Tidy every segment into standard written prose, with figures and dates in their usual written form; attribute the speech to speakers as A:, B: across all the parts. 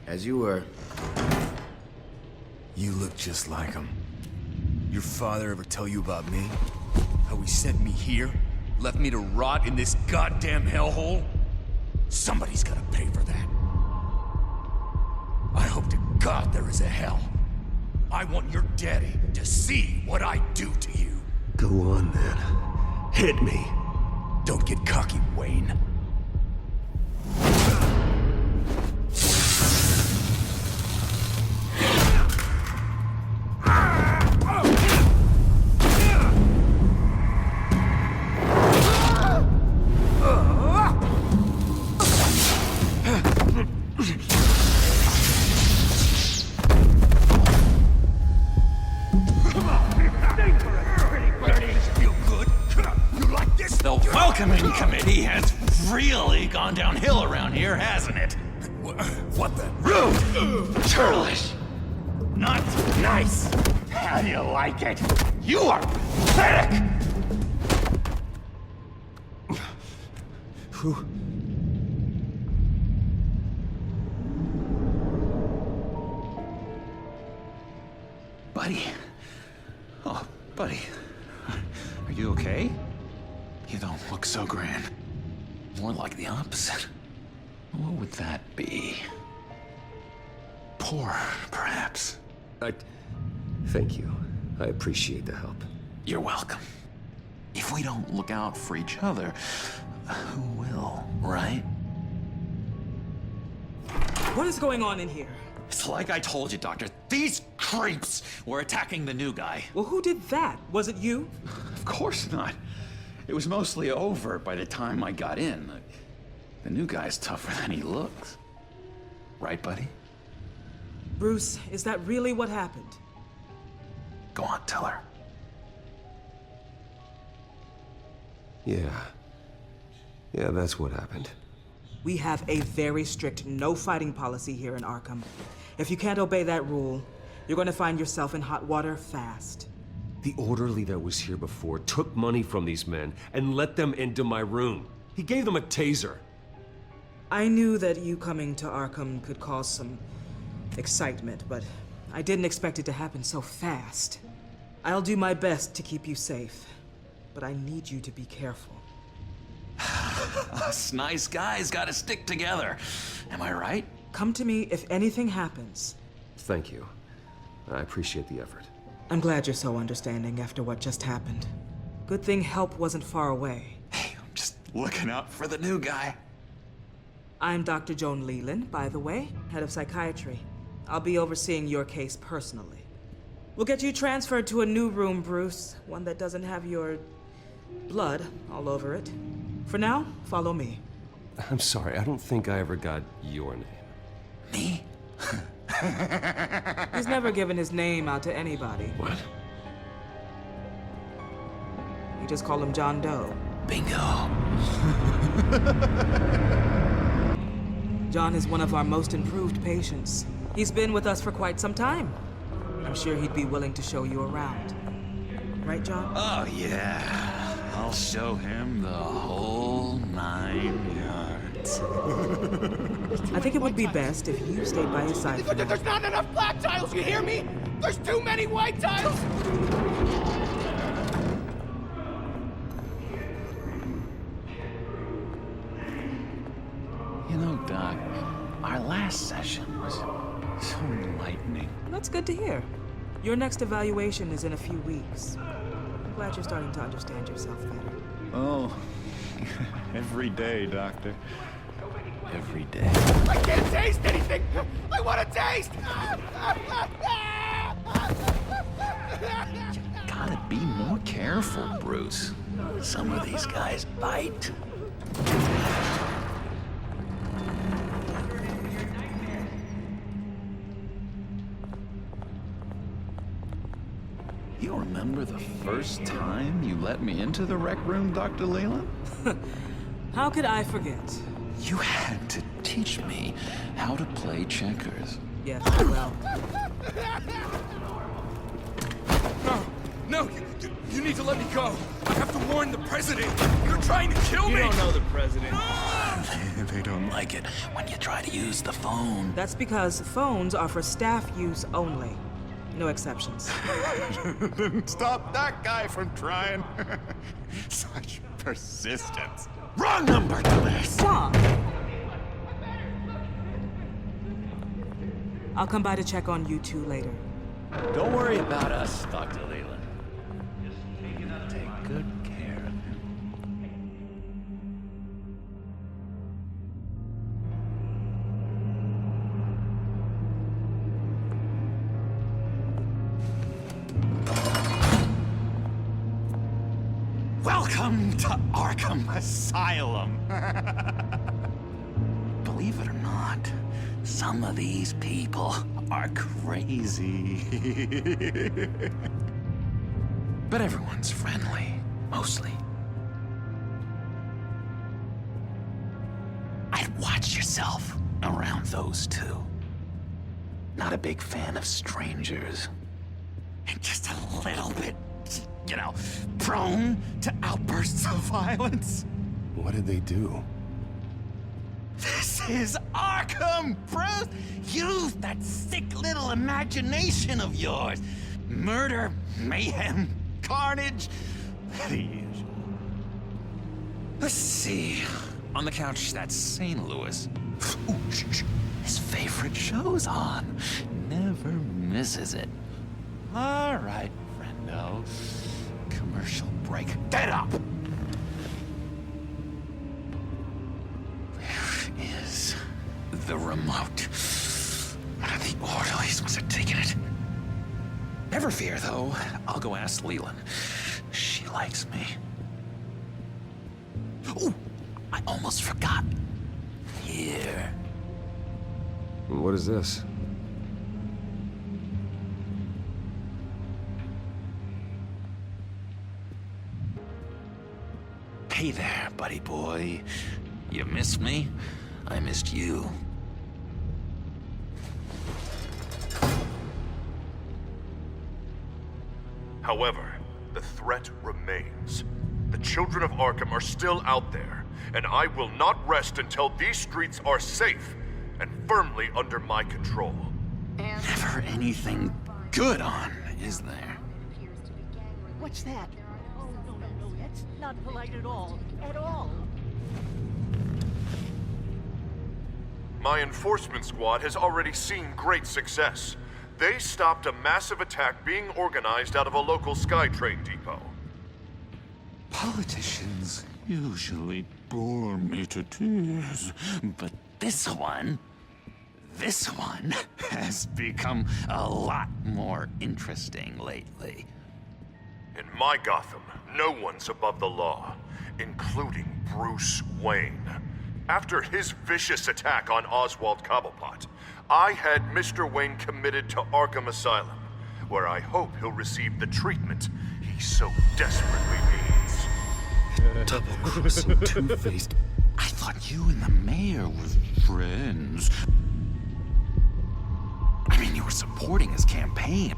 A: As you were.
B: You look just like him. Your father ever tell you about me? How he sent me here? Left me to rot in this goddamn hellhole? Somebody's gotta pay for that. I hope to God there is a hell. I want your daddy to see what I do to you.
C: Go on, then. Hit me.
B: Don't get cocky, Wayne.
D: The welcoming committee has really gone downhill around here, hasn't it?
B: What the?
D: Rude! Churlish! Not nice! How do you like it? You are pathetic!
C: Who?
D: Buddy. Oh, buddy. Are you okay? You don't look so grand. More like the opposite. What would that be? Poor, perhaps.
C: Thank you. I appreciate the help.
D: You're welcome. If we don't look out for each other, who will, right?
E: What is going on in here?
D: It's like I told you, Doctor. These creeps were attacking the new guy.
E: Well, who did that? Was it you?
D: Of course not. It was mostly over by the time I got in. The new guy's tougher than he looks. Right, buddy?
E: Bruce, is that really what happened?
D: Go on, tell her.
C: Yeah, that's what happened.
E: We have a very strict no fighting policy here in Arkham. If you can't obey that rule, you're going to find yourself in hot water fast.
C: The orderly that was here before took money from these men and let them into my room. He gave them a taser.
E: I knew that you coming to Arkham could cause some excitement, but I didn't expect it to happen so fast. I'll do my best to keep you safe, but I need you to be careful.
D: Us nice guys gotta stick together. Am I right?
E: Come to me if anything happens.
C: Thank you. I appreciate the effort.
E: I'm glad you're so understanding after what just happened. Good thing help wasn't far away.
D: Hey, I'm just looking out for the new guy.
E: I'm Dr. Joan Leland, by the way, head of psychiatry. I'll be overseeing your case personally. We'll get you transferred to a new room, Bruce. One that doesn't have your blood all over it. For now, follow me.
C: I'm sorry, I don't think I ever got your name.
D: Me?
E: He's never given his name out to anybody.
C: What?
E: You just call him John Doe.
D: Bingo.
E: John is one of our most improved patients. He's been with us for quite some time. I'm sure he'd be willing to show you around. Right, John?
D: Oh, yeah. I'll show him the whole 9 yards.
E: I think it would be best if you stayed by his side.
F: There's not enough black tiles, you hear me? There's too many white tiles!
D: You know, Doc, our last session was so enlightening.
E: That's good to hear. Your next evaluation is in a few weeks. I'm glad you're starting to understand yourself better.
G: Oh, every day, Doctor. Every day.
F: I can't taste anything! I want to taste!
D: Gotta be more careful, Bruce. Some of these guys bite. You remember the first time you let me into the rec room, Dr. Leland?
E: How could I forget?
D: You had to teach me how to play checkers.
E: Yes, well,
B: No, you need to let me go. I have to warn the president. You're trying to kill me.
A: You don't know the president.
D: They don't like it when you try to use the phone.
E: That's because phones are for staff use only. No exceptions.
G: Didn't stop that guy from trying. Such persistence. Wrong number, dumbass.
E: Stop! I'll come by to check on you two later.
D: Don't worry about us, Dr. Leland. Take good care of him. Welcome to Arkham Asylum. Believe it or not, some of these people are crazy. But everyone's friendly, mostly. I'd watch yourself around those two. Not a big fan of strangers. And just a little bit, prone to outbursts of violence.
G: What did they do?
D: This is Arkham, Bruce! Use that sick little imagination of yours. Murder, mayhem, carnage. The usual. Let's see. On the couch, that's St. Louis. Ooh, shh. His favorite show's on. Never misses it. All right, friendo. Commercial break. Get up! The remote. One of the orderlies must have taken it. Never fear, though. I'll go ask Leland. She likes me. Ooh, I almost forgot. Here.
C: What is this?
D: Hey there, buddy boy. You missed me? I missed you.
A: However, the threat remains. The children of Arkham are still out there, and I will not rest until these streets are safe and firmly under my control.
D: Never anything good on, is there?
H: What's that? Oh, no, that's not polite at all. At all.
A: My enforcement squad has already seen great success. They stopped a massive attack being organized out of a local SkyTrain depot.
D: Politicians usually bore me to tears, but this one has become a lot more interesting lately.
A: In my Gotham, no one's above the law, including Bruce Wayne. After his vicious attack on Oswald Cobblepot, I had Mr. Wayne committed to Arkham Asylum, where I hope he'll receive the treatment he so desperately needs.
C: Double-crossing, two-faced.
D: I thought you and the mayor were friends. I mean, you were supporting his campaign.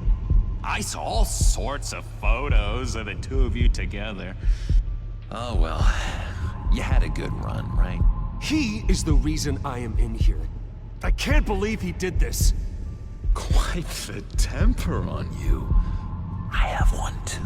D: I saw all sorts of photos of the two of you together. Oh, well, you had a good run, right?
C: He is the reason I am in here. I can't believe he did this.
D: Quite the temper on you. I have one too.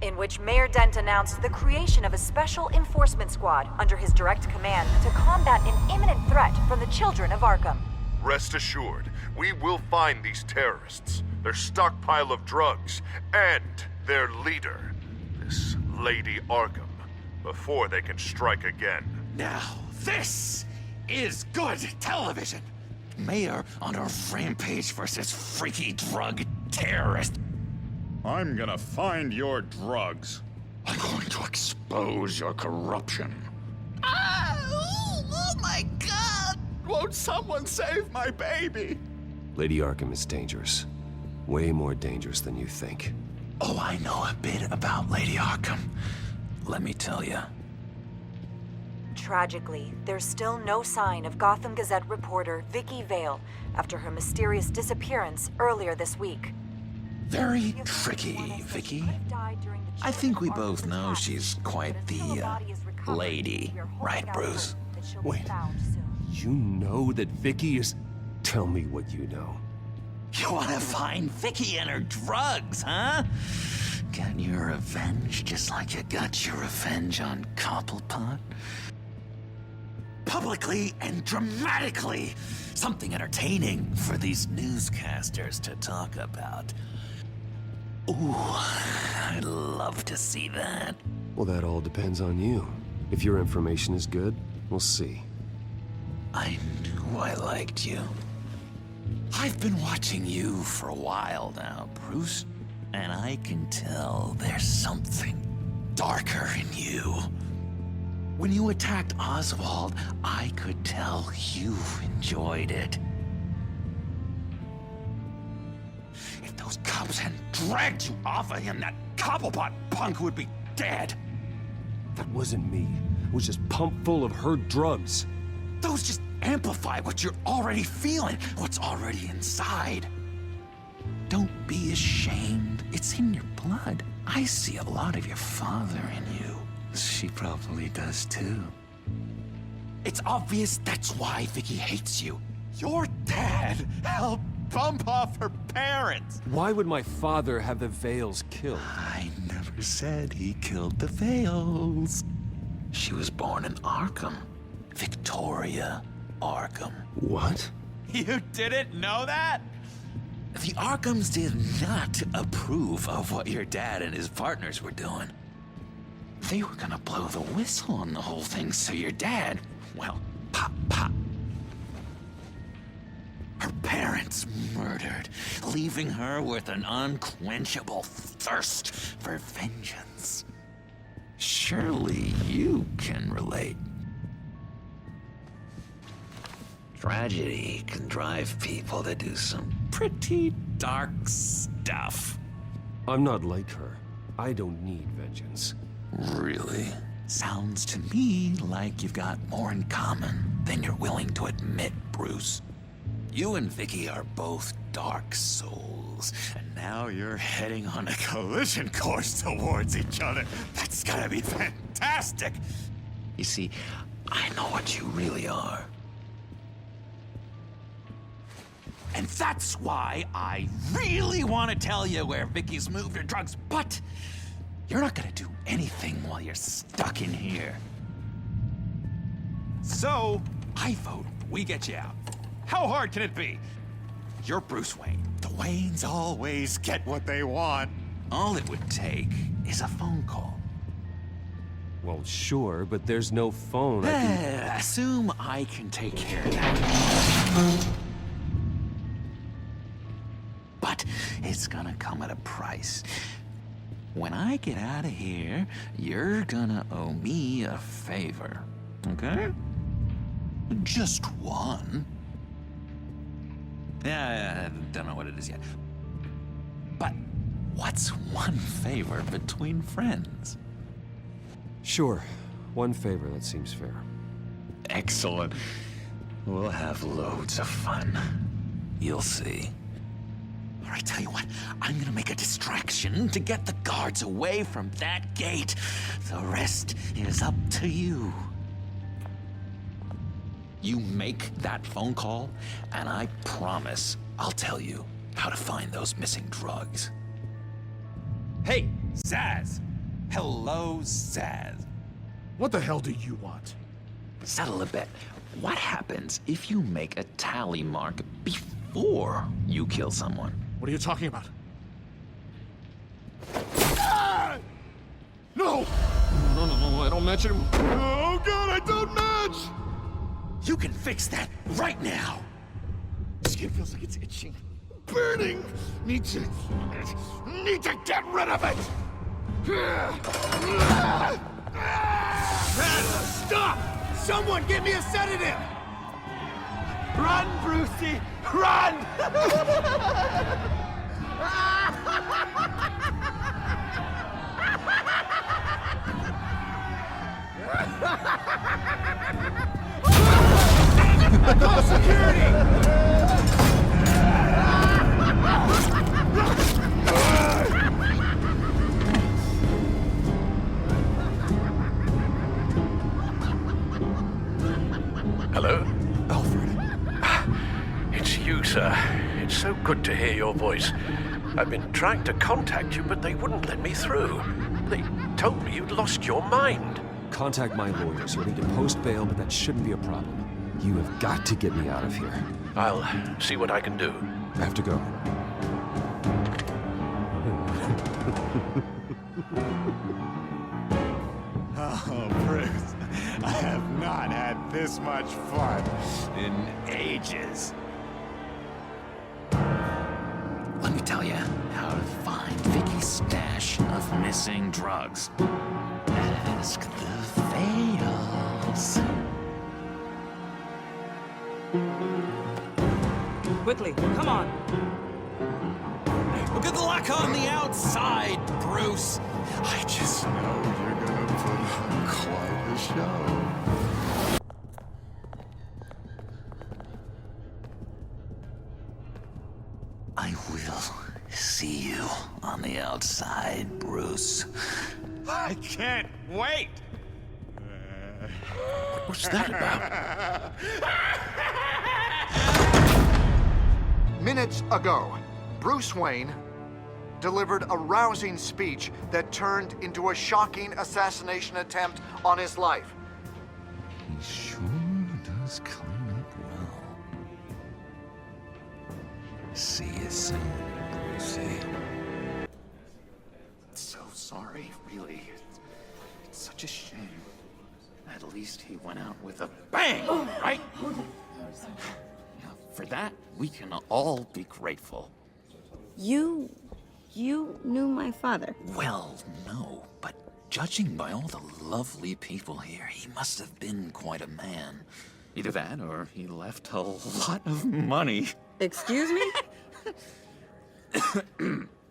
I: In which Mayor Dent announced the creation of a special enforcement squad under his direct command to combat an imminent threat from the children of Arkham.
A: Rest assured, we will find these terrorists, their stockpile of drugs, and their leader, this Lady Arkham, before they can strike again.
D: Now, this is good television. Mayor on a rampage versus freaky drug terrorist.
G: I'm gonna find your drugs.
D: I'm going to expose your corruption. Oh my God!
G: Won't someone save my baby?
C: Lady Arkham is dangerous. Way more dangerous than you think.
D: Oh, I know a bit about Lady Arkham. Let me tell you.
I: Tragically, there's still no sign of Gotham Gazette reporter Vicky Vale after her mysterious disappearance earlier this week.
D: Very tricky, Vicky.
I: died during the
D: I think we
I: chilling
D: both
I: Arthur's
D: know
I: attack.
D: she's quite
I: But until
D: the,
I: body is recovered,
D: lady,
I: we are holding
D: right,
I: out
D: Bruce?
I: hope that she'll be
C: Wait.
I: found soon.
C: You know that Vicky is... Tell me what you know.
D: You wanna find Vicky and her drugs, huh? Get your revenge just like you got your revenge on Cobblepot? Publicly and dramatically! Something entertaining for these newscasters to talk about. Ooh, I'd love to see that.
C: Well, that all depends on you. If your information is good, we'll see.
D: I knew I liked you. I've been watching you for a while now, Bruce, and I can tell there's something darker in you. When you attacked Oswald, I could tell you enjoyed it. If those cops hadn't dragged you off of him, that Cobblepot punk would be dead.
C: That wasn't me. It was just pumped full of her drugs.
D: Those just amplify what you're already feeling, what's already inside. Don't be ashamed. It's in your blood. I see a lot of your father in you. She probably does too. It's obvious that's why Vicky hates you. Your dad helped bump off her parents.
C: Why would my father have the Vales killed?
D: I never said he killed the Vales. She was born in Arkham. Victoria Arkham.
C: What?
D: You didn't know that? The Arkhams did not approve of what your dad and his partners were doing. They were gonna blow the whistle on the whole thing, so your dad, well, pop, pop. Her parents murdered, leaving her with an unquenchable thirst for vengeance. Surely you can relate. Tragedy can drive people to do some pretty dark stuff.
C: I'm not like her. I don't need vengeance.
D: Really? Sounds to me like you've got more in common than you're willing to admit, Bruce. You and Vicky are both dark souls, and now you're heading on a collision course towards each other. That's gotta be fantastic! You see, I know what you really are. And that's why I really want to tell you where Vicky's moved her drugs, but you're not gonna do anything while you're stuck in here. So, I vote we get you out. How hard can it be? You're Bruce Wayne. The Waynes always get what they want. All it would take is a phone call.
C: Well, sure, but there's no phone. I can...
D: Assume I can take care of that. But it's gonna come at a price. When I get out of here, you're gonna owe me a favor, okay? Just one. Yeah, I don't know what it is yet. But what's one favor between friends?
C: Sure. One favor, that seems fair.
D: Excellent. We'll have loads of fun. You'll see. All right, tell you what, I'm gonna make a distraction to get the guards away from that gate. The rest is up to you. You make that phone call, and I promise I'll tell you how to find those missing drugs. Hey, Zaz! Hello, Zaz.
F: What the hell do you want?
D: Settle a bet. What happens if you make a tally mark before you kill someone?
F: What are you talking about? Ah! No! No, I don't match him. Oh god, I don't match!
D: You can fix that right now!
F: Skin feels like it's itching. Burning! Need to get rid of it! Stop! Someone give me a sedative! Run, Brucey! Run! Call security!
J: Good to hear your voice. I've been trying to contact you, but they wouldn't let me through. They told me you'd lost your mind.
C: Contact my lawyers. You'll need to post bail, but that shouldn't be a problem. You have got to get me out of here.
J: I'll see what I can do.
C: I have to go.
F: Oh, Bruce, I have not had this much fun in ages.
D: Let me tell you how to find Vicky's stash of missing drugs. Ask the Fails.
E: Quickly, come on.
B: Well, good luck on the outside, Bruce.
F: I just know you're gonna put on quite the show.
D: I will see you on the outside, Bruce.
F: I can't wait!
J: What's that about?
K: Minutes ago, Bruce Wayne delivered a rousing speech that turned into a shocking assassination attempt on his life.
D: He sure does clean up well. See you soon, Brucey. So sorry, really. It's such a shame. At least he went out with a bang, right? Yeah, for that, we can all be grateful.
L: You knew my father?
D: Well, no, but judging by all the lovely people here, he must have been quite a man. Either that, or he left a lot of money.
L: Excuse me?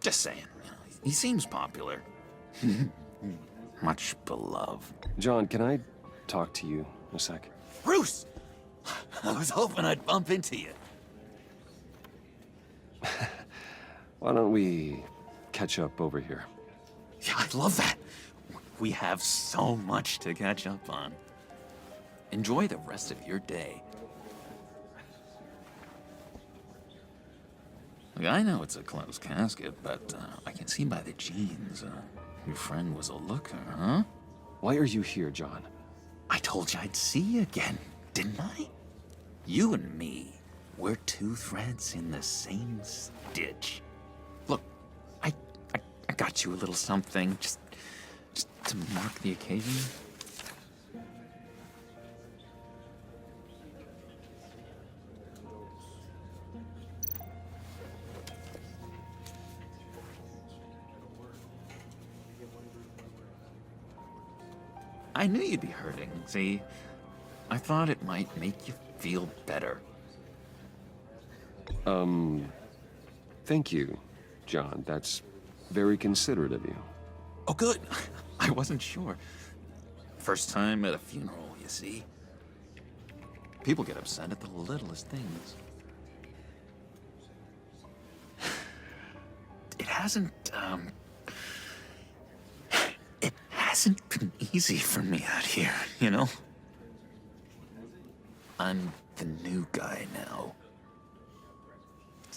D: Just saying, you know, he seems popular. Much beloved.
C: John, can I talk to you a sec?
D: Bruce! I was hoping I'd bump into you.
C: Why don't we catch up over here?
D: Yeah, I love that. We have so much to catch up on. Enjoy the rest of your day. Look, I know it's a closed casket, but I can see by the jeans, your friend was a looker, huh?
C: Why are you here, John?
D: I told you I'd see you again, didn't I? You and me, we're two threads in the same stitch. Look, I got you a little something, just to mark the occasion. I knew you'd be hurting, see? I thought it might make you feel better.
C: Thank you, John. That's very considerate of you.
D: Oh, good. I wasn't sure. First time at a funeral, you see. People get upset at the littlest things. It hasn't been easy for me out here, you know? I'm the new guy now.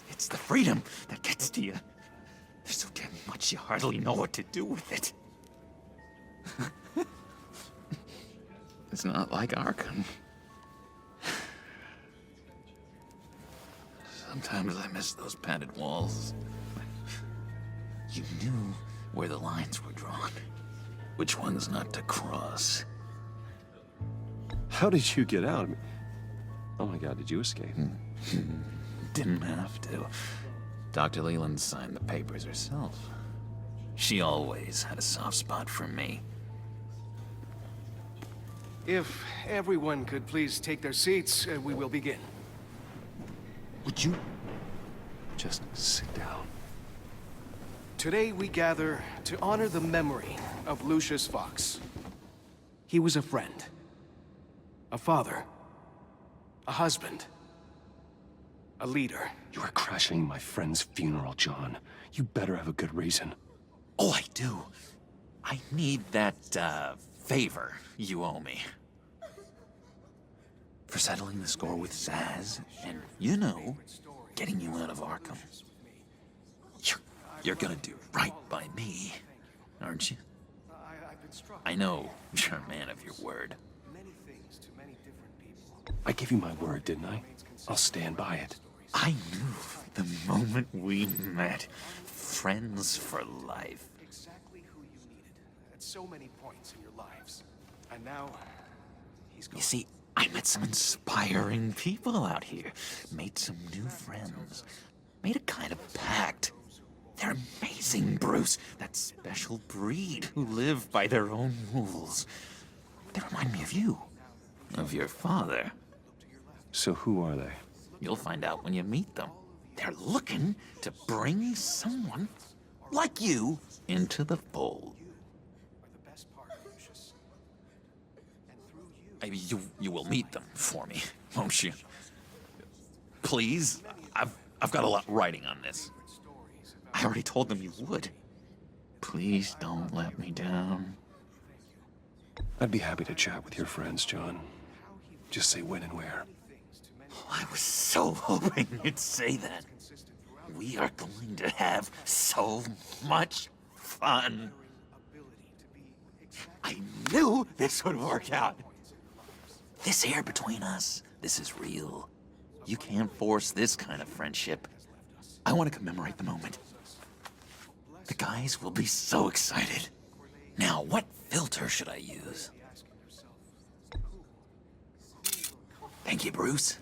D: It's the freedom that gets to you. There's so damn much you hardly know what to do with it. It's not like Arkham. Sometimes I miss those padded walls. You knew where the lines were drawn. Which ones not to cross.
C: How did you get out? Oh my God, did you escape?
D: Didn't have to. Dr. Leland signed the papers herself. She always had a soft spot for me.
M: If everyone could please take their seats, we will begin.
C: Would you just sit down?
M: Today we gather to honor the memory of Lucius Fox. He was a friend, a father, a husband, a leader.
C: You are crashing my friend's funeral, John. You better have a good reason.
D: Oh, I do. I need that, favor you owe me. For settling the score with Zaz, and, you know, getting you out of Arkham. You're gonna do right by me, aren't you? I know you're a man of your word.
N: I gave you my word, didn't I? I'll stand by it.
D: I knew the moment we met. Friends for life.
M: Exactly who you needed at so many points in your lives. And now, he's gone.
D: You see, I met some inspiring people out here. Made some new friends. Made a kind of pact. They're amazing, Bruce. That special breed who live by their own rules. They remind me of you. Of your father.
N: So who are they?
D: You'll find out when you meet them. They're looking to bring someone like you into the fold. You will meet them for me, won't you? Please? I've got a lot writing on this. I already told them you would. Please don't let me down.
N: I'd be happy to chat with your friends, John. Just say when and where.
D: I was so hoping you'd say that. We are going to have so much fun. I knew this would work out. This air between us, this is real. You can't force this kind of friendship. I want to commemorate the moment. The guys will be so excited. Now, what filter should I use? Thank you, Bruce.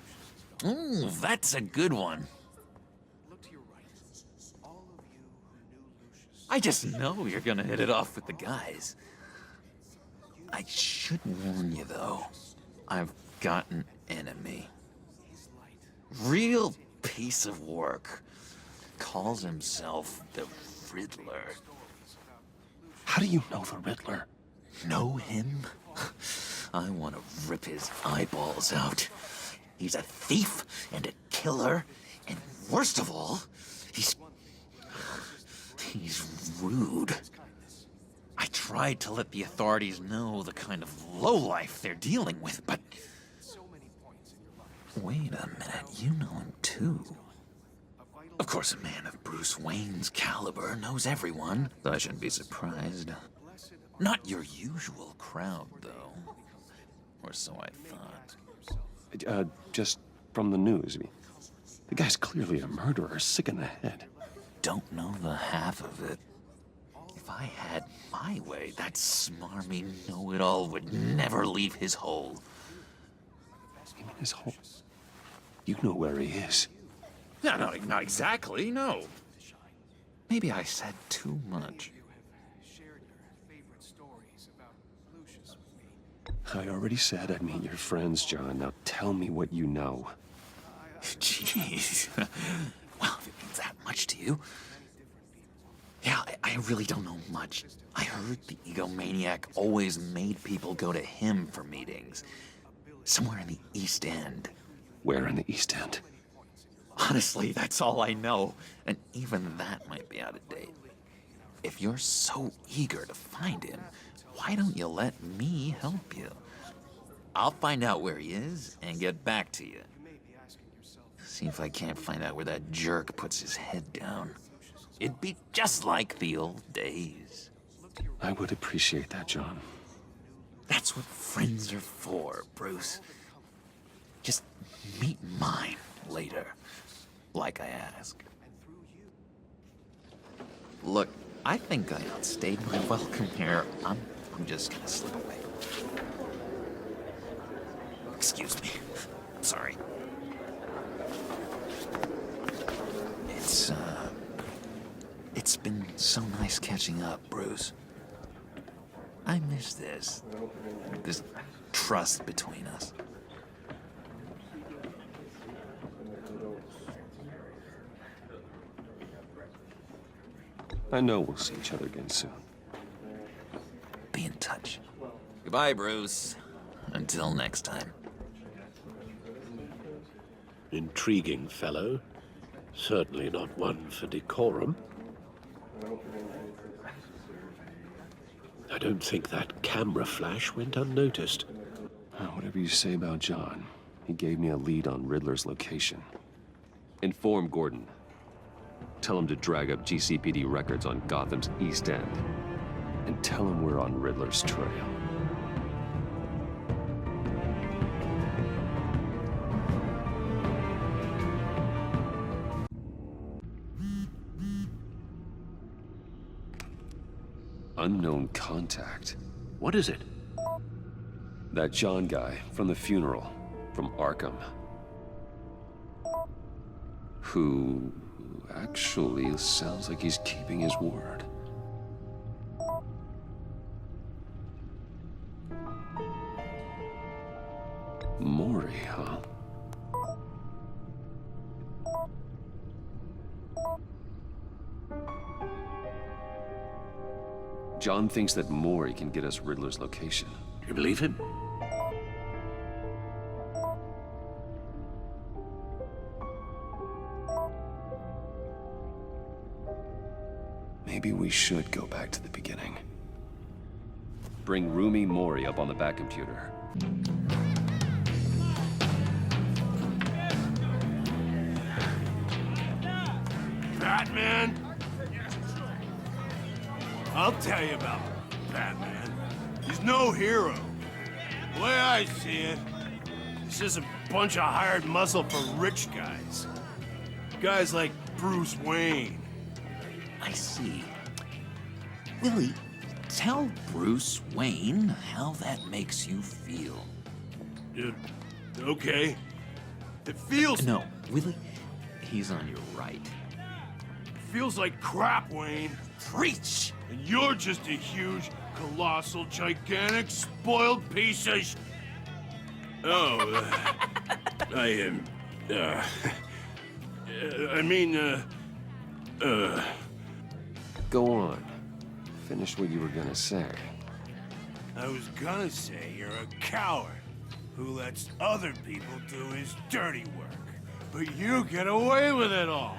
D: Ooh, that's a good one. I just know you're gonna hit it off with the guys. I should warn you, though. I've got an enemy. Real piece of work. Calls himself the Riddler.
N: How do you know the Riddler?
D: Know him? I want to rip his eyeballs out. He's a thief and a killer, and worst of all, he's rude. I tried to let the authorities know the kind of lowlife they're dealing with, but... Wait a minute, you know him too. Of course, a man of Bruce Wayne's caliber knows everyone, so I shouldn't be surprised. Not your usual crowd, though. Or so I thought.
N: Just from the news. The guy's clearly a murderer, sick in the head.
D: Don't know the half of it. If I had my way, that smarmy know-it-all would never leave his hole.
N: You mean his hole? You know where he is.
D: No, not exactly, no. Maybe I said too much.
N: I already said I'd meet your friends, John. Now tell me what you know.
D: Jeez. Well, if it means that much to you. Yeah, I really don't know much. I heard the egomaniac always made people go to him for meetings. Somewhere in the East End.
N: Where in the East End?
D: Honestly, that's all I know. And even that might be out of date. If you're so eager to find him, why don't you let me help you? I'll find out where he is and get back to you. See if I can't find out where that jerk puts his head down. It'd be just like the old days.
N: I would appreciate that, John.
D: That's what friends are for, Bruce. Just meet mine later, like I asked. Look, I think I outstayed my welcome here. I'm just gonna slip away. Excuse me. Sorry. It's been so nice catching up, Bruce. I miss this trust between us.
N: I know we'll see each other again soon.
D: Be in touch. Goodbye, Bruce. Until next time.
J: Intriguing fellow. Certainly not one for decorum. I don't think that camera flash went unnoticed.
N: Whatever you say about John, he gave me a lead on Riddler's location.
C: Inform Gordon. Tell him to drag up GCPD records on Gotham's East End. And tell him we're on Riddler's trail. Unknown contact.
J: What is it?
C: That John guy from the funeral, from Arkham. Who actually sounds like he's keeping his word. Maury, huh? John thinks that Maury can get us Riddler's location.
J: You believe him?
C: Maybe we should go back to the beginning. Bring Roomy Maury up on the back computer.
F: Batman? I'll tell you about Batman. He's no hero. The way I see it, he's just a bunch of hired muscle for rich guys. Guys like Bruce Wayne.
D: I see. Willie, tell Bruce Wayne how that makes you feel.
F: Okay. It feels...
D: No, Willie, he's on your right.
F: Feels like crap, Wayne.
D: Preach!
F: And you're just a huge, colossal, gigantic, spoiled piece of I am...
C: Go on. Finish what you were gonna say.
F: I was gonna say you're a coward who lets other people do his dirty work. But you get away with it all.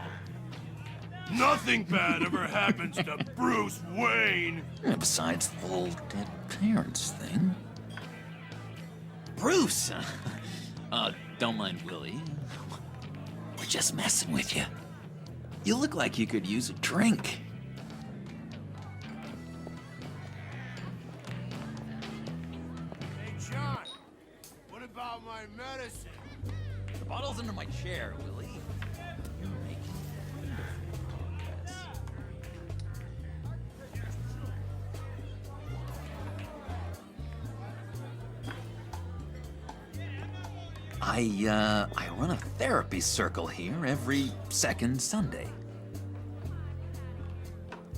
F: Nothing bad ever happens to Bruce Wayne.
D: Yeah, besides the whole dead parents thing. Bruce! Don't mind Willie. We're just messing with you. You look like you could use a drink.
F: Hey, John, what about my medicine?
D: The bottle's under my chair, Willie. You're making wonderful progress. I run a therapy circle here every second Sunday.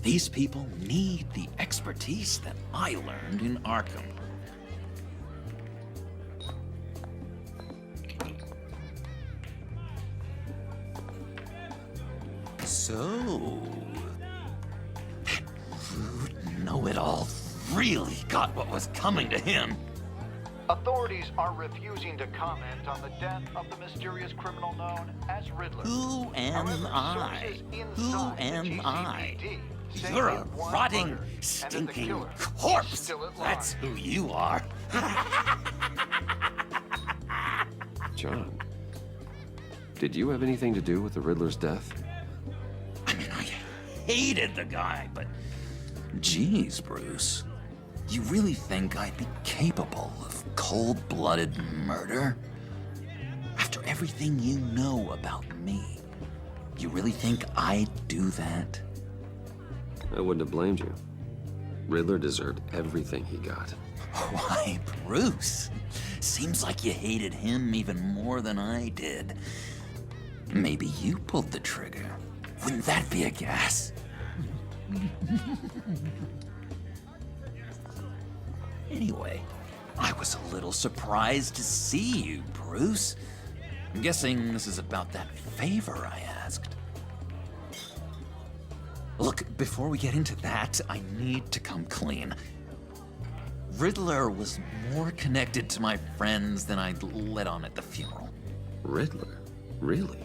D: These people need the expertise that I learned in Arkham. So, that rude know-it-all really got what was coming to him.
K: Authorities are refusing to comment on the death of the mysterious criminal known as Riddler.
D: Who am
K: However,
D: I?
K: sources
D: Who
K: inside the
D: am I?
K: GCPD say
D: You're
K: he
D: a
K: was
D: rotting,
K: murdered, and that the
D: stinking
K: killer is
D: corpse.
K: still at large.
D: That's who you are.
C: John, did you have anything to do with the Riddler's death?
D: I mean, I hated the guy, but geez, Bruce. You really think I'd be capable of cold-blooded murder? After everything you know about me, you really think I'd do that?
C: I wouldn't have blamed you. Riddler deserved everything he got.
D: Why, Bruce? Seems like you hated him even more than I did. Maybe you pulled the trigger. Wouldn't that be a gas? Anyway, I was a little surprised to see you, Bruce. I'm guessing this is about that favor I asked. Look, before we get into that, I need to come clean. Riddler was more connected to my friends than I'd let on at the funeral.
C: Riddler? Really?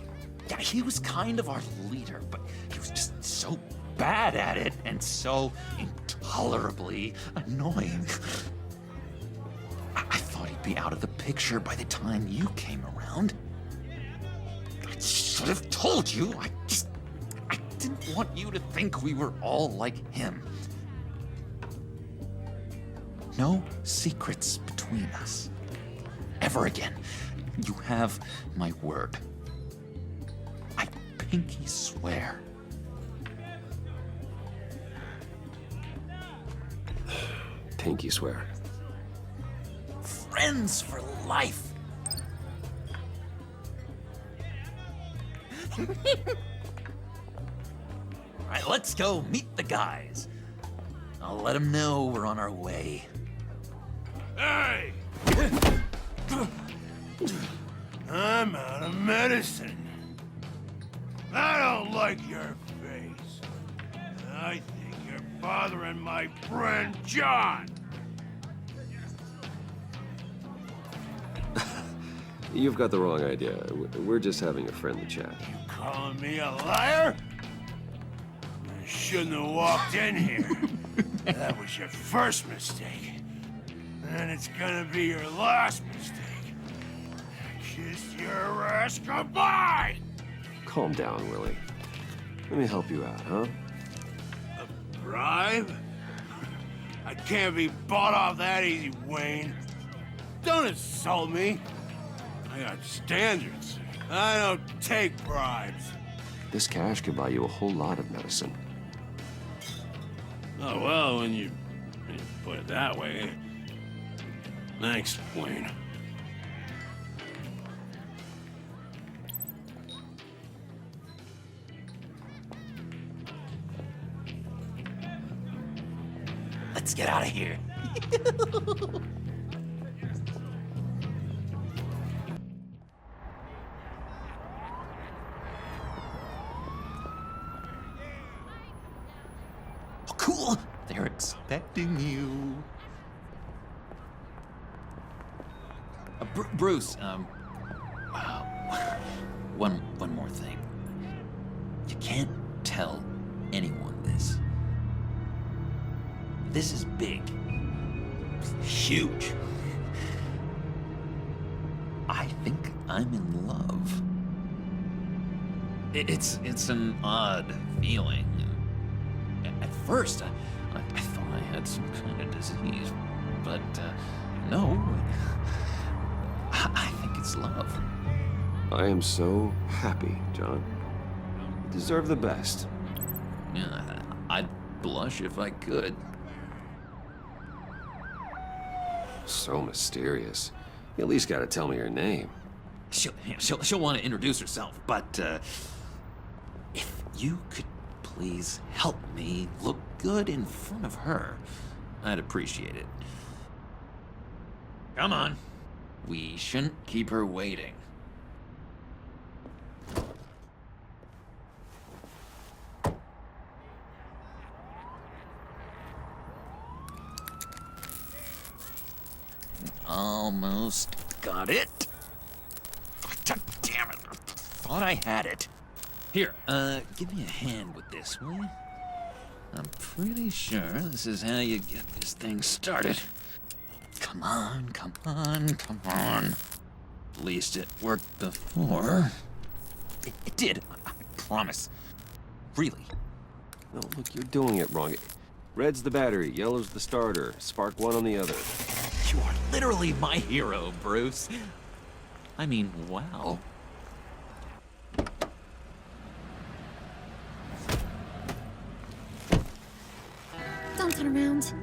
D: Yeah, he was kind of our leader, but he was just so bad at it and so intolerably annoying. I thought he'd be out of the picture by the time you came around. I'd should have told you. I didn't want you to think we were all like him. No secrets between us. Ever again. You have my word. I pinky swear.
C: Pinky swear.
D: Friends for life. All right, let's go meet the guys. I'll let them know we're on our way.
F: Hey! I'm out of medicine. I don't like your face. I think you're bothering my friend John.
C: You've got the wrong idea. We're just having a friendly chat.
F: You calling me a liar? You shouldn't have walked in here. That was your first mistake. And it's gonna be your last mistake. Kiss your ass goodbye!
C: Calm down, Willie. Let me help you out, huh?
F: A bribe? I can't be bought off that easy, Wayne. Don't insult me. I got standards. I don't take bribes.
C: This cash could buy you a whole lot of medicine.
F: Oh, well, when you put it that way. Thanks, Wayne.
D: Let's get out of here. Oh, cool. They're expecting you. Bruce, one more thing. You can't tell anyone this. This is big. Huge. I think I'm in love. It's an odd feeling. At first, I thought I had some kind of disease, but no. I think it's love.
C: I am so happy, John. You deserve the best.
D: Yeah, I'd blush if I could.
C: So mysterious. You at least gotta tell me your name.
D: She'll want to introduce herself, but if you could please help me look good in front of her, I'd appreciate it. Come on. We shouldn't keep her waiting. Almost got it. Damn it. Thought I had it. Here, give me a hand with this, will you? I'm pretty sure this is how you get this thing started. Come on, come on, come on. At least it worked before. It did, I promise. Really.
C: No, look, you're doing it wrong. Red's the battery, yellow's the starter. Spark one on the other.
D: You are literally my hero, Bruce. I mean, wow.
O: Don't turn around.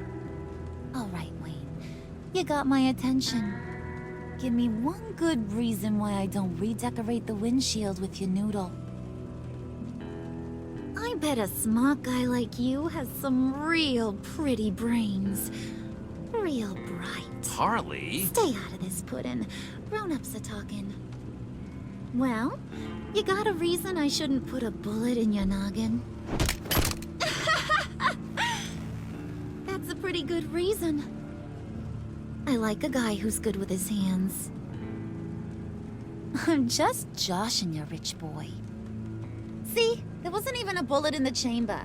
O: All right, Wayne. You got my attention. Give me one good reason why I don't redecorate the windshield with your noodle. I bet a smart guy like you has some real pretty brains. Real bright.
D: Harley?
O: Stay out of this, Puddin'. Grown-ups are talking. Well, you got a reason I shouldn't put a bullet in your noggin? That's a pretty good reason. I like a guy who's good with his hands. I'm just joshing you, rich boy. See? There wasn't even a bullet in the chamber.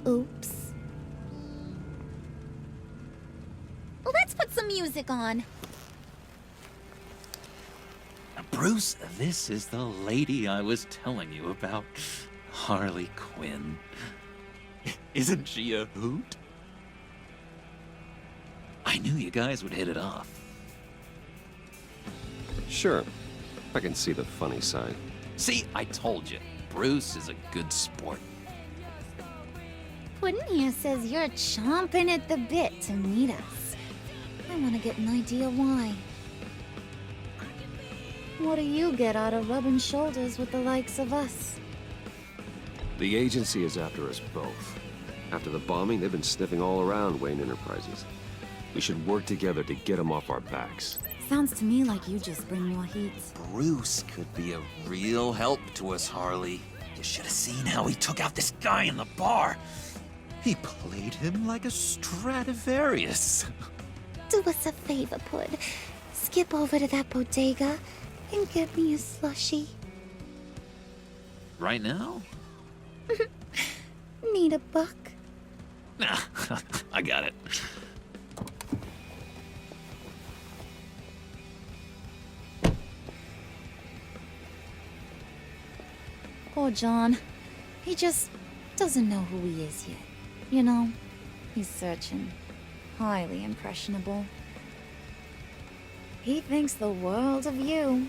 O: Oops. Well, let's put some music on.
D: Bruce, this is the lady I was telling you about. Harley Quinn. Isn't she a hoot? I knew you guys would hit it off.
C: Sure. I can see the funny side.
D: See, I told you. Bruce is a good sport.
O: Puddin' here says you're chomping at the bit to meet us. I want to get an idea why. What do you get out of rubbing shoulders with the likes of us?
C: The agency is after us both. After the bombing, they've been sniffing all around Wayne Enterprises. We should work together to get them off our backs.
O: Sounds to me like you just bring more heat.
D: Bruce could be a real help to us, Harley. You should have seen how he took out this guy in the bar. He played him like a Stradivarius.
O: Do us a favor, Pud. Skip over to that bodega and get me a slushie.
D: Right now?
O: Need a buck?
D: Nah, I got it.
O: Poor John. He just doesn't know who he is yet. You know, he's searching. Highly impressionable. He thinks the world of you.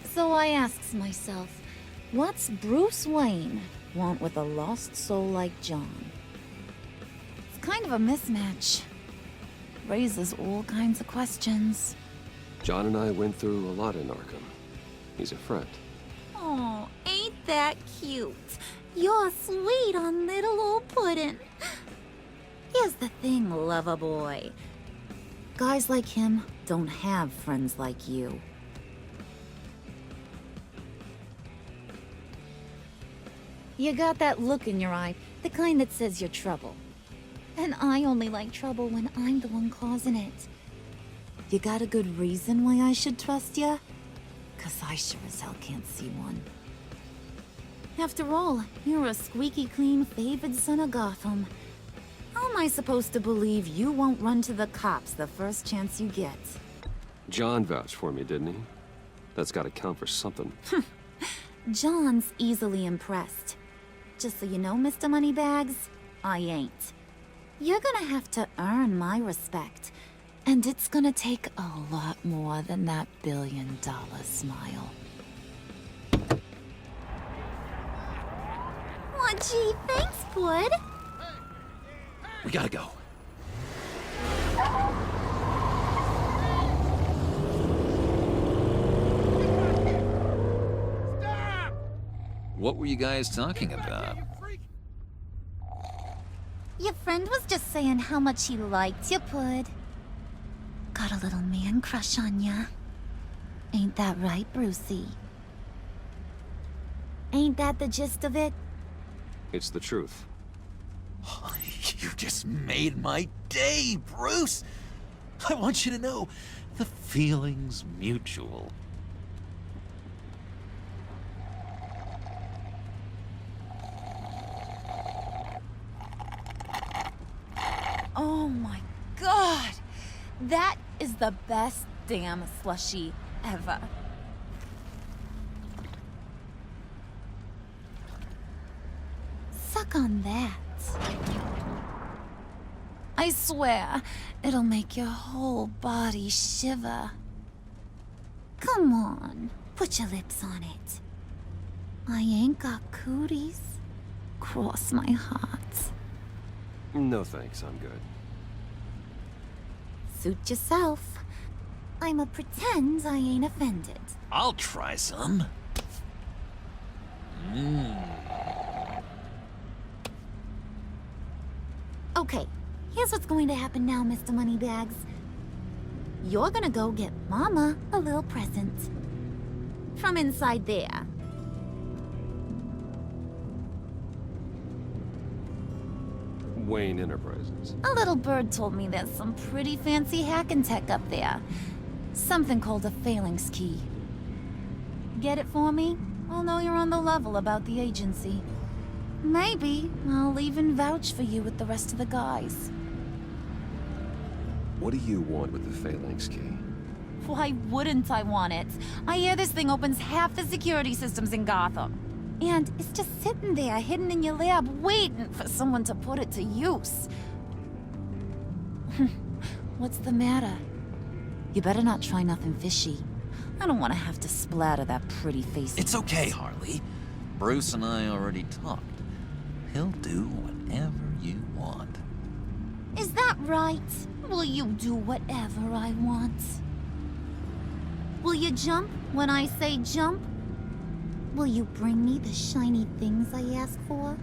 O: So I asks myself, what's Bruce Wayne want with a lost soul like John? It's kind of a mismatch. Raises all kinds of questions.
C: John and I went through a lot in Arkham. He's a friend.
O: Oh, ain't that cute? You're sweet on little old Puddin'. Here's the thing, lover boy. Guys like him don't have friends like you. You got that look in your eye, the kind that says you're trouble. And I only like trouble when I'm the one causing it. You got a good reason why I should trust you? 'Cause I sure as hell can't see one. After all, you're a squeaky clean favored son of Gotham. How am I supposed to believe you won't run to the cops the first chance you get?
C: John vouched for me, didn't he? That's gotta count for something.
O: John's easily impressed. Just so you know, Mr. Moneybags, I ain't. You're gonna have to earn my respect. And it's gonna take a lot more than that billion-dollar smile. Aw, gee, thanks, Bud.
D: We gotta go. What were you guys talking about?
O: Your friend was just saying how much he liked you, Pud. Got a little man crush on ya. Ain't that right, Brucey? Ain't that the gist of it?
C: It's the truth.
D: You just made my day, Bruce! I want you to know, the feeling's mutual.
O: Oh my god! That is the best damn slushie ever. Suck on that. I swear, it'll make your whole body shiver. Come on, put your lips on it. I ain't got cooties. Cross my heart.
C: No thanks, I'm good.
O: Suit yourself. I'ma pretend I ain't offended.
D: I'll try some.
O: Okay, here's what's going to happen now, Mr. Moneybags. You're gonna go get Mama a little present. From inside there.
C: Wayne Enterprises.
O: A little bird told me there's some pretty fancy hacking tech up there. Something called a phalanx key. Get it for me? I'll know you're on the level about the agency. Maybe I'll even vouch for you with the rest of the guys.
C: What do you want with the phalanx key?
O: Why wouldn't I want it? I hear this thing opens half the security systems in Gotham. And it's just sitting there, hidden in your lab, waiting for someone to put it to use. What's the matter? You better not try nothing fishy. I don't want to have to splatter that pretty face.
D: It's okay, Harley. Bruce and I already talked. He'll do whatever you want.
O: Is that right? Will you do whatever I want? Will you jump when I say jump? Will you bring me the shiny things I ask for?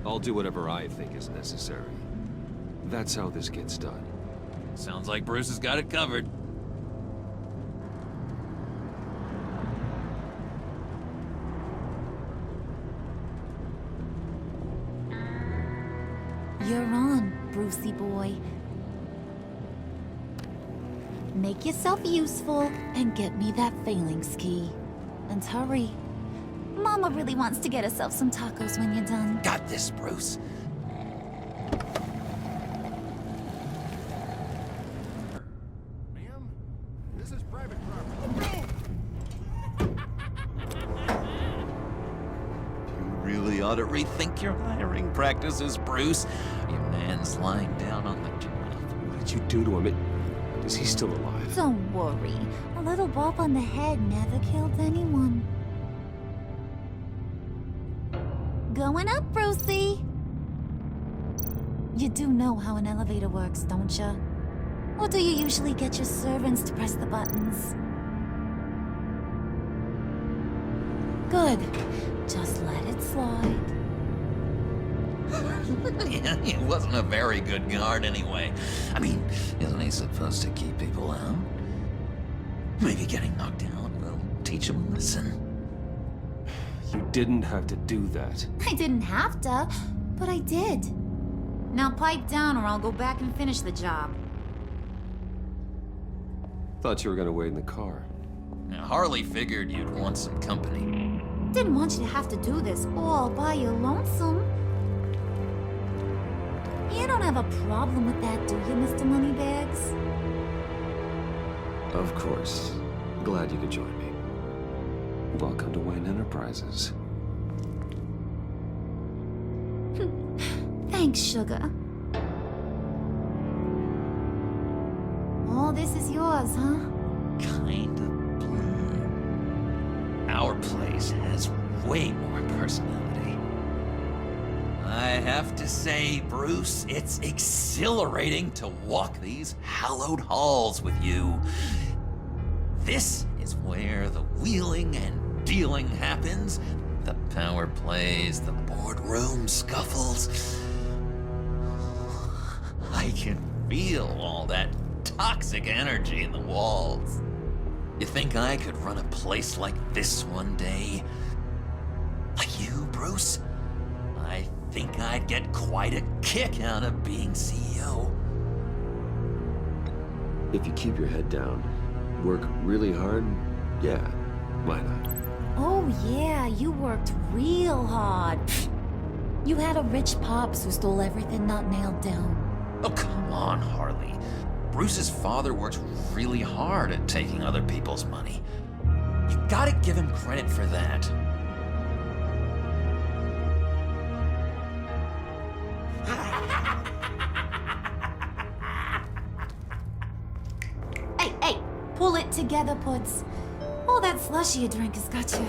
C: I'll do whatever I think is necessary. That's how this gets done.
D: Sounds like Bruce has got it covered.
O: You're on, Brucey boy. Make yourself useful and get me that phalanx key. And hurry. Mama really wants to get herself some tacos when you're done.
D: Got this, Bruce.
F: Ma'am, this is private property.
D: You really ought to rethink your hiring practices, Bruce. Your man's lying down on the job.
C: What did you do to him? Is he still alive?
O: Don't worry. A little bump on the head never killed anyone. Going up, Brucey. You do know how an elevator works, don't you? Or do you usually get your servants to press the buttons? Good. Just let it slide.
D: Yeah, he wasn't a very good guard anyway. I mean, isn't he supposed to keep people out? Maybe getting knocked out will teach him a lesson.
C: You didn't have to do that.
O: I didn't have to, but I did. Now pipe down or I'll go back and finish the job.
C: Thought you were gonna wait in the car.
D: Now, Harley figured you'd want some company.
O: Didn't want you to have to do this all by your lonesome. You don't have a problem with that, do you, Mr. Moneybags?
C: Of course. Glad you could join me. Welcome to Wayne Enterprises.
O: Thanks, sugar. All this is yours, huh?
D: Kind of blue. Our place has way more personality. I have to say, Bruce, it's exhilarating to walk these hallowed halls with you. This is where the wheeling and dealing happens. The power plays, the boardroom scuffles. I can feel all that toxic energy in the walls. You think I could run a place like this one day? Like you, Bruce? I think I'd get quite a kick out of being CEO.
C: If you keep your head down, work really hard, yeah, why not?
O: Oh yeah, you worked real hard. You had a rich pops who stole everything not nailed down.
D: Oh, come on, Harley. Bruce's father works really hard at taking other people's money. You gotta give him credit for that.
O: Hey, pull it together, Puds. All that slushy you drink has got you.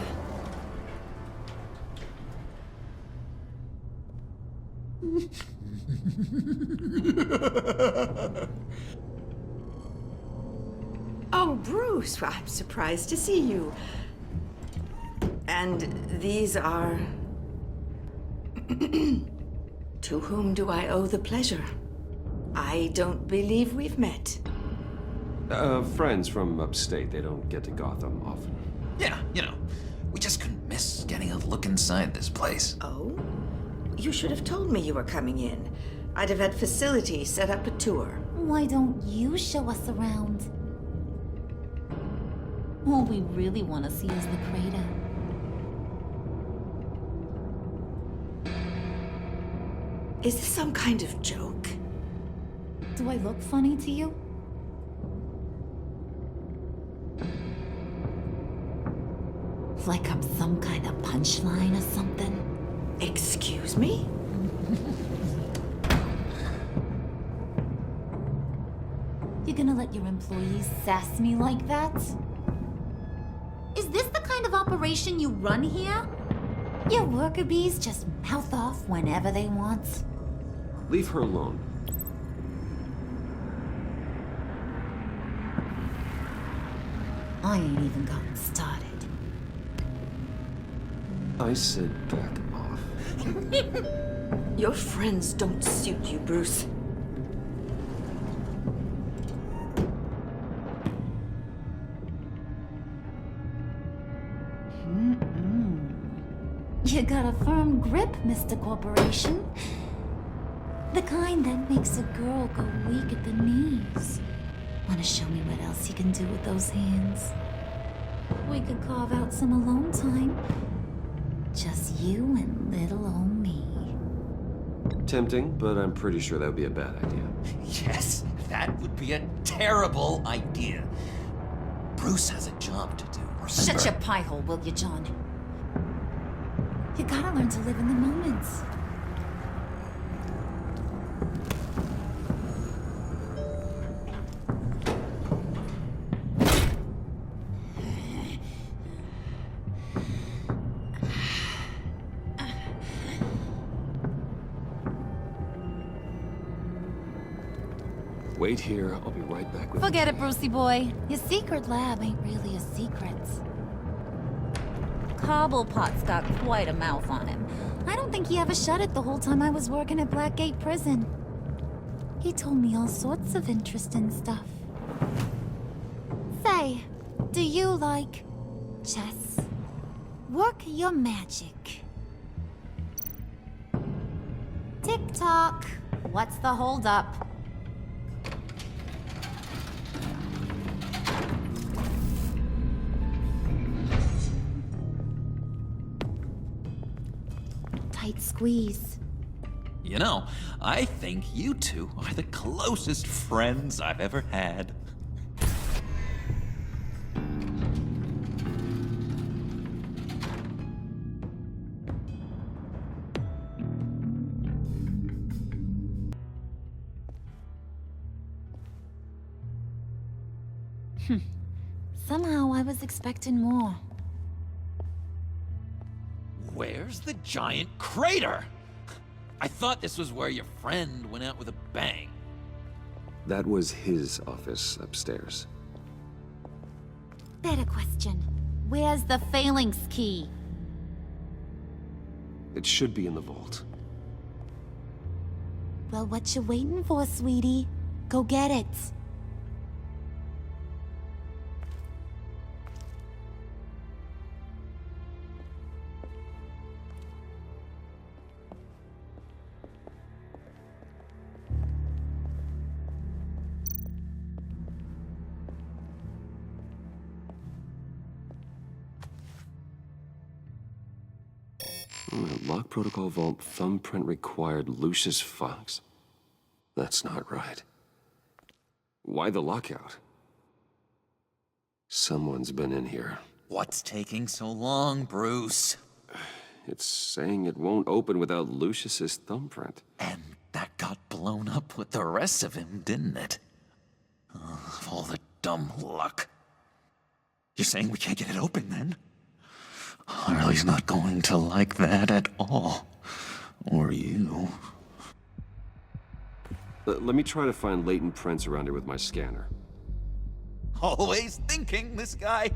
P: Oh, Bruce, I'm surprised to see you. And these are... To whom do I owe the pleasure? I don't believe we've met.
C: Friends from upstate. They don't get to Gotham often.
D: Yeah, you know, we just couldn't miss getting a look inside this place.
P: Oh? You should have told me you were coming in. I'd have had facilities set up a tour.
O: Why don't you show us around? All we really want to see is the crater.
P: Is this some kind of joke?
O: Do I look funny to you? Like I'm some kind of punchline or something?
P: Excuse me?
O: You gonna let your employees sass me like that? Is this the kind of operation you run here? Your worker bees just mouth off whenever they want.
C: Leave her alone.
O: I ain't even gotten started.
C: I said back off.
P: Your friends don't suit you, Bruce.
O: You got a firm grip, Mr. Corporation. The kind that makes a girl go weak at the knees. Wanna show me what else you can do with those hands? We could carve out some alone time. Just you and little old me.
C: Tempting, but I'm pretty sure that would be a bad idea.
D: Yes, that would be a terrible idea. Bruce has a job to do.
O: Shut your pie hole, will you, John? You gotta learn to live in the moment.
C: Wait here, I'll be right back with
O: Forget it, Brucey boy. Your secret lab ain't really a secret. Cobblepot's got quite a mouth on him. I don't think he ever shut it the whole time I was working at Blackgate Prison. He told me all sorts of interesting stuff. Say, do you like chess? Work your magic. Tick-tock. What's the holdup? Tight squeeze.
D: You know, I think you two are the closest friends I've ever had.
O: Somehow I was expecting more.
D: Where's the giant crater? I thought this was where your friend went out with a bang.
C: That was his office upstairs.
O: Better question. Where's the phalanx key?
C: It should be in the vault.
O: Well, what you waiting for, sweetie? Go get it.
C: Lock protocol vault thumbprint required Lucius Fox. That's not right. Why the lockout? Someone's been in here.
D: What's taking so long, Bruce?
C: It's saying it won't open without Lucius's thumbprint.
D: And that got blown up with the rest of him, didn't it? All the dumb luck. You're saying we can't get it open, then? Harley's not going to like that at all. Or you.
C: Let me try to find latent prints around here with my scanner.
D: Always thinking, this guy.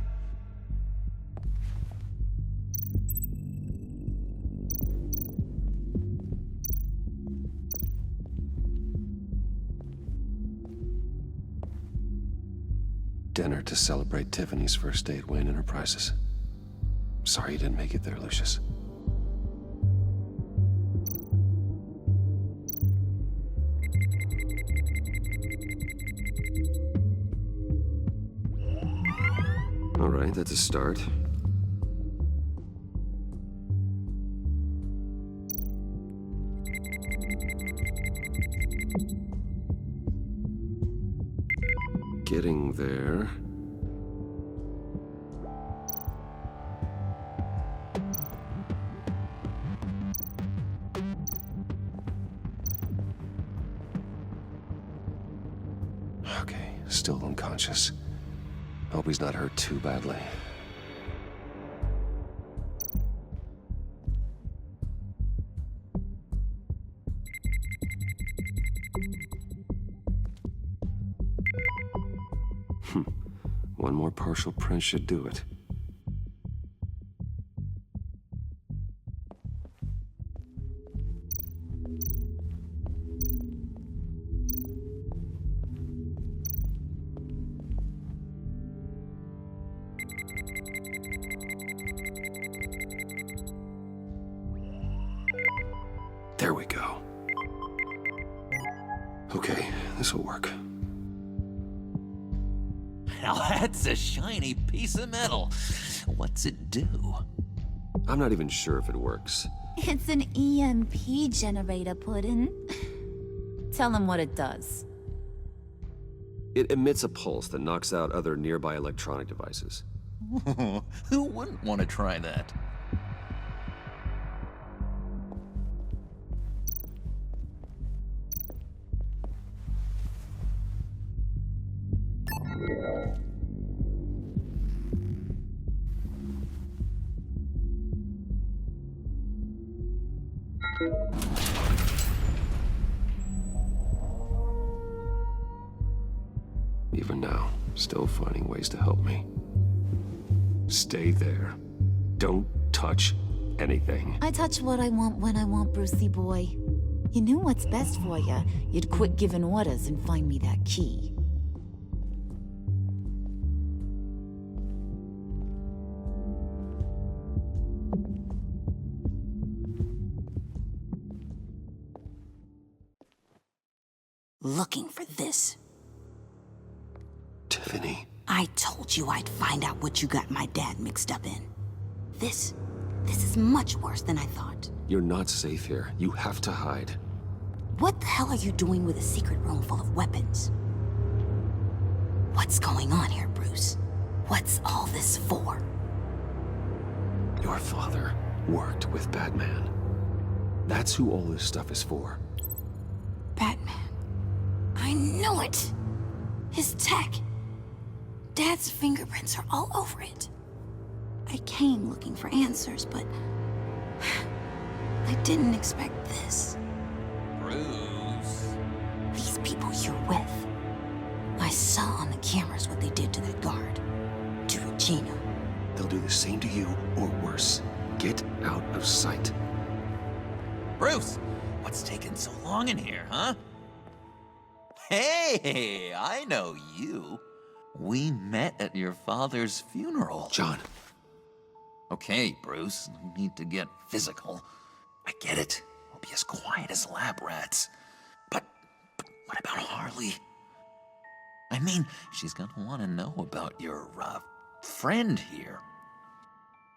C: Dinner to celebrate Tiffany's first day at Wayne Enterprises. Sorry you didn't make it there, Lucius. All right, that's a start. Getting there.
N: Okay, still unconscious. Hope he's not hurt too badly. One more partial print should do it. There we go. Okay, this'll work.
D: Now that's a shiny piece of metal. What's it do?
C: I'm not even sure if it works.
O: It's an EMP generator, Puddin'. Tell him what it does.
C: It emits a pulse that knocks out other nearby electronic devices.
D: Who wouldn't want to try that?
N: Even now, still finding ways to help me. Stay there. Don't touch anything.
O: I touch what I want when I want, Brucey boy. You knew what's best for you. You'd quit giving orders and find me that key.
Q: Looking for this.
N: Tiffany.
Q: I told you I'd find out what you got my dad mixed up in. This is much worse than I thought.
C: You're not safe here. You have to hide.
Q: What the hell are you doing with a secret room full of weapons? What's going on here, Bruce? What's all this for?
N: Your father worked with Batman. That's who all this stuff is for.
Q: Batman. I knew it! His tech. Dad's fingerprints are all over it. I came looking for answers, but I didn't expect this.
D: Bruce.
Q: These people you're with. I saw on the cameras what they did to that guard. To Regina.
N: They'll do the same to you, or worse. Get out of sight.
D: Bruce, what's taking so long in here, huh? Hey, I know you. We met at your father's funeral.
N: John.
D: Okay, Bruce, no need to get physical. I get it. We'll be as quiet as lab rats. But what about Harley? I mean, she's gonna want to know about your, friend here.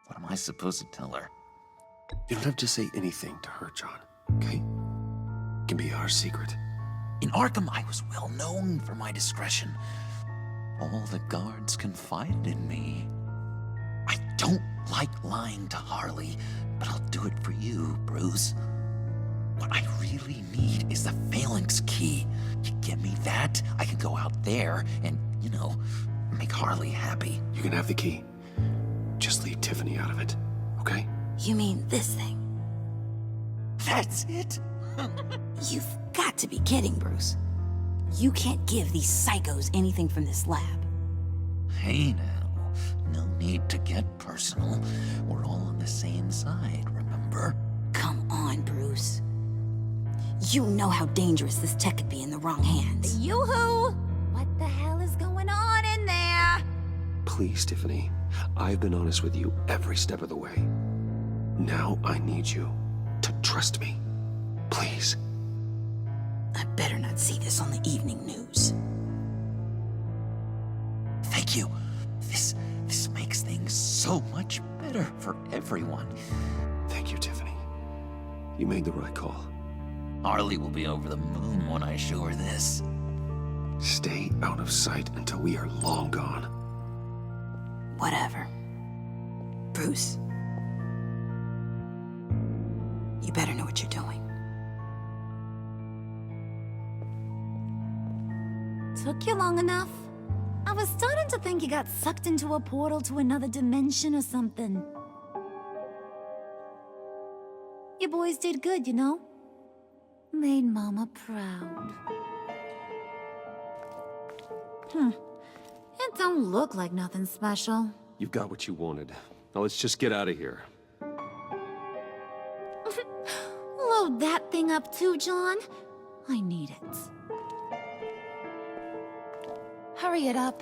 D: What am I supposed to tell her?
N: You don't have to say anything to her, John, okay? It can be our secret.
D: In Arkham, I was well known for my discretion. All the guards confided in me. I don't like lying to Harley, but I'll do it for you, Bruce. What I really need is the phalanx key. You get me that, I can go out there and, make Harley happy.
N: You can have the key. Just leave Tiffany out of it, okay?
Q: You mean this thing?
D: That's it?
Q: You've got to be kidding, Bruce. You can't give these psychos anything from this lab.
D: Hey now, no need to get personal. We're all on the same side, remember?
Q: Come on, Bruce. You know how dangerous this tech could be in the wrong hands.
O: Yoo-hoo! What the hell is going on in there?
N: Please, Tiffany. I've been honest with you every step of the way. Now I need you to trust me. Please.
Q: I better not see this on the evening news.
D: Thank you. This makes things so much better for everyone.
N: Thank you, Tiffany. You made the right call.
D: Harley will be over the moon when I show her this.
N: Stay out of sight until we are long gone.
Q: Whatever. Bruce. You better know what you're doing.
O: Took you long enough. I was starting to think you got sucked into a portal to another dimension or something. You boys did good, you know? Made Mama proud. It don't look like nothing special.
C: You got what you wanted. Now let's just get out of here.
O: Load that thing up too, John. I need it. Hurry it up.